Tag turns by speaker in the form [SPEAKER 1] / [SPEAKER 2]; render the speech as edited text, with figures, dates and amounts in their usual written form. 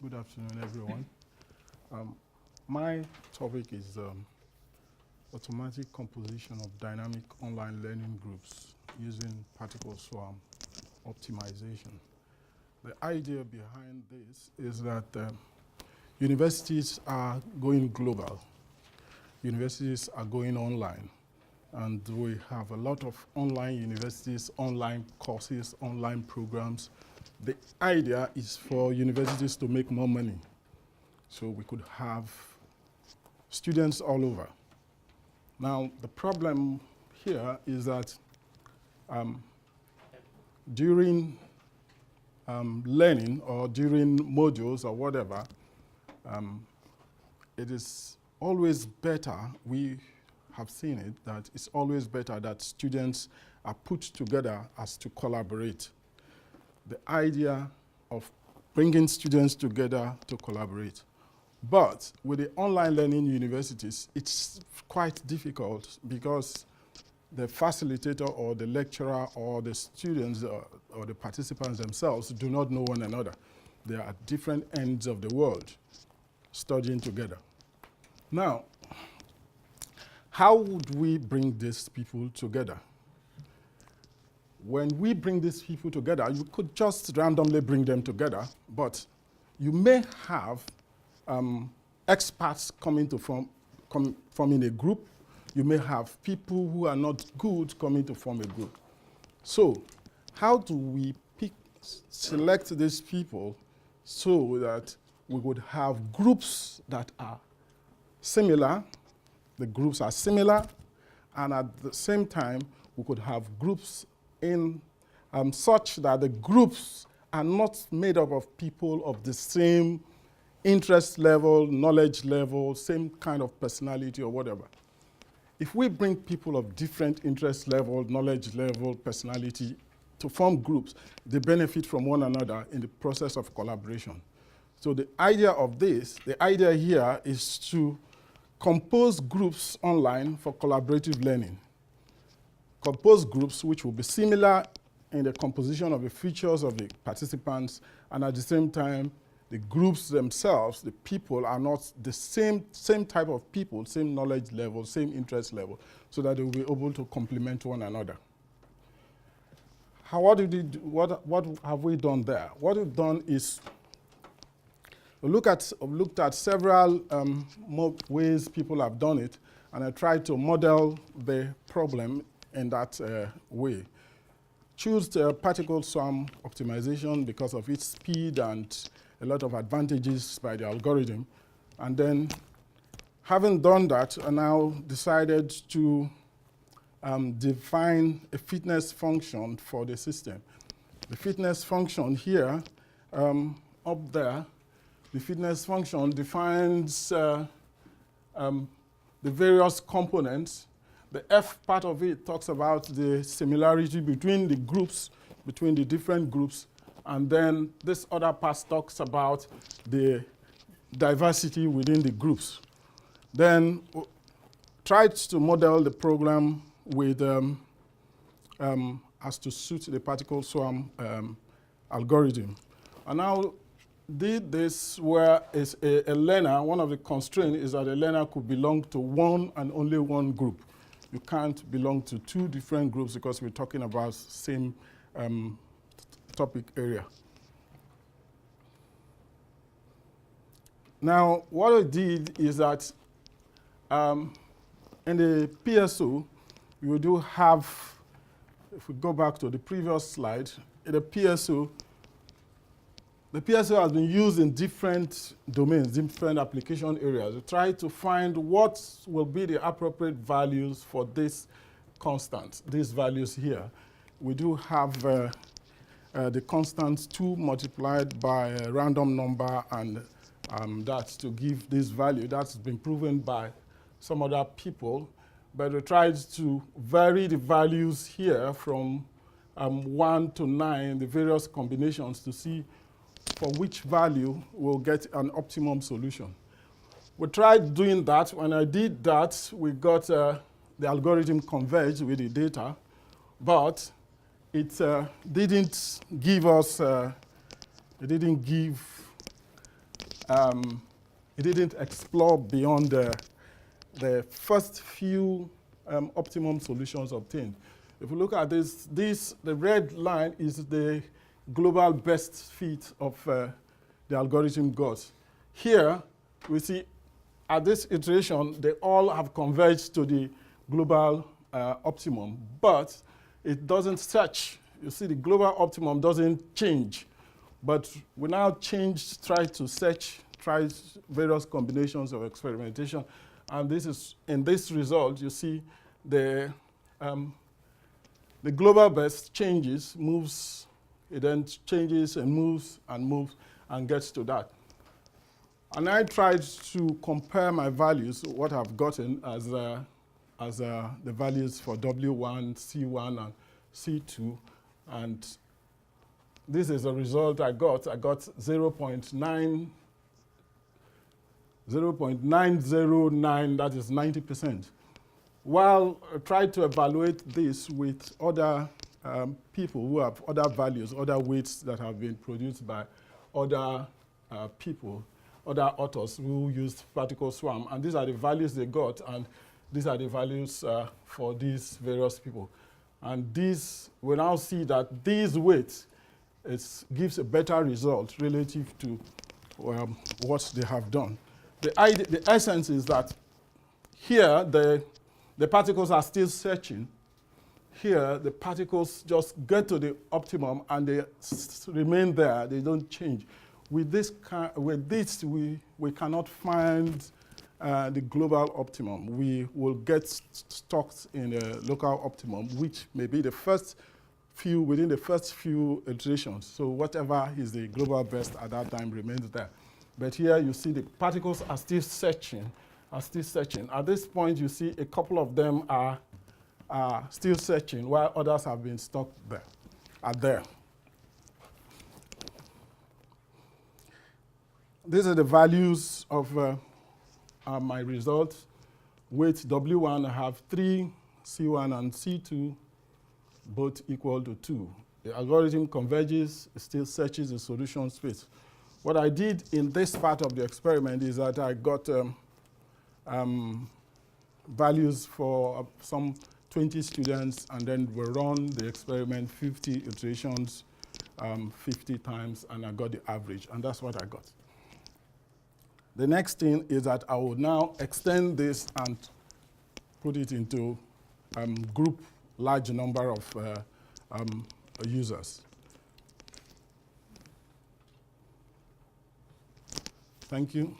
[SPEAKER 1] Good afternoon, everyone. My topic is automatic composition of dynamic online learning groups using particle swarm optimization. The idea behind this is that universities are going global. Universities are going online. And we have a lot of online universities, online courses, online programs. The idea is for universities to make more money. So we could have students all over. Now, the problem here is that during learning or during modules or whatever, it is always better, we have seen it, that it's always better that students are put together as to collaborate. The idea of bringing students together to collaborate. But with the online learning universities, it's quite difficult because the facilitator or the lecturer or the students or the participants themselves do not know one another. They are at different ends of the world studying together. Now, how would we bring these people together? When we bring these people together, you could just randomly bring them together, but you may have experts coming to forming a group. You may have people who are not good coming to form a group. So how do we select these people so that we would have groups that are similar, the groups are similar, and at the same time, we could have groups in such that the groups are not made up of people of the same interest level, knowledge level, same kind of personality or whatever. If we bring people of different interest level, knowledge level, personality to form groups, they benefit from one another in the process of collaboration. So the idea of this, the idea here is to compose groups online for collaborative learning. Compose groups which will be similar in the composition of the features of the participants, and at the same time, the groups themselves, the people, are not the same type of people, same knowledge level, same interest level, so that they will be able to complement one another. What have we done there? What we've done is looked at several ways people have done it, and I tried to model the problem in that way. Choose the particle swarm optimization because of its speed and a lot of advantages by the algorithm. And then, having done that, I now decided to define a fitness function for the system. The fitness function here, up there, the fitness function defines the various components. The F part of it talks about the similarity between the groups, between the different groups, and then this other part talks about the diversity within the groups. Then tried to model the program with as to suit the particle swarm algorithm. And now did this where is a learner, one of the constraints is that a learner could belong to one and only one group. You can't belong to two different groups because we're talking about same topic area. Now, what I did is that in the PSO, you do have, if we go back to the previous slide, in the PSO has been used in different domains, different application areas. We try to find what will be the appropriate values for this constant, these values here. We do have the constant 2 multiplied by a random number, and that's to give this value. That's been proven by some other people, but we tried to vary the values here from 1 to 9, the various combinations, to see for which value we'll get an optimum solution. We tried doing that. When I did that, we got the algorithm converged with the data, but it didn't give us, it didn't give it didn't explore beyond the first few optimum solutions obtained. If we look at this, the red line is the global best fit of the algorithm got. Here, we see at this iteration, they all have converged to the global optimum, but it doesn't search. You see, the global optimum doesn't change, but we now try to search, try various combinations of experimentation, and this is, in this result, you see the global best changes, moves, it then changes and moves and gets to that. And I tried to compare my values, what I've gotten as the values for W1, C1, and C2. And this is the result I got. I got 0.909, that is 90%. While I tried to evaluate this with other people who have other values, other weights that have been produced by other people, other authors who used particle swarm, and these are the values they got, and these are the values for these various people. And these, we now see that these weights gives a better result relative to what they have done. The essence is that here the particles are still searching. Here the particles just get to the optimum and they remain there, they don't change. With this, we cannot find the global optimum. We will get stuck in a local optimum, which may be the first few, within the first few iterations. So whatever is the global best at that time remains there. But here you see the particles are still searching, At this point, you see a couple of them are still searching, while others have been stuck there, These are the values of my results. Weight W1, I have 3, C1 and C2, both equal to 2. The algorithm converges, it still searches the solution space. What I did in this part of the experiment is that I got values for some 20 students, and then we run the experiment 50 iterations, 50 times, and I got the average, and that's what I got. The next thing is that I will now extend this and put it into group large number of users. Thank you.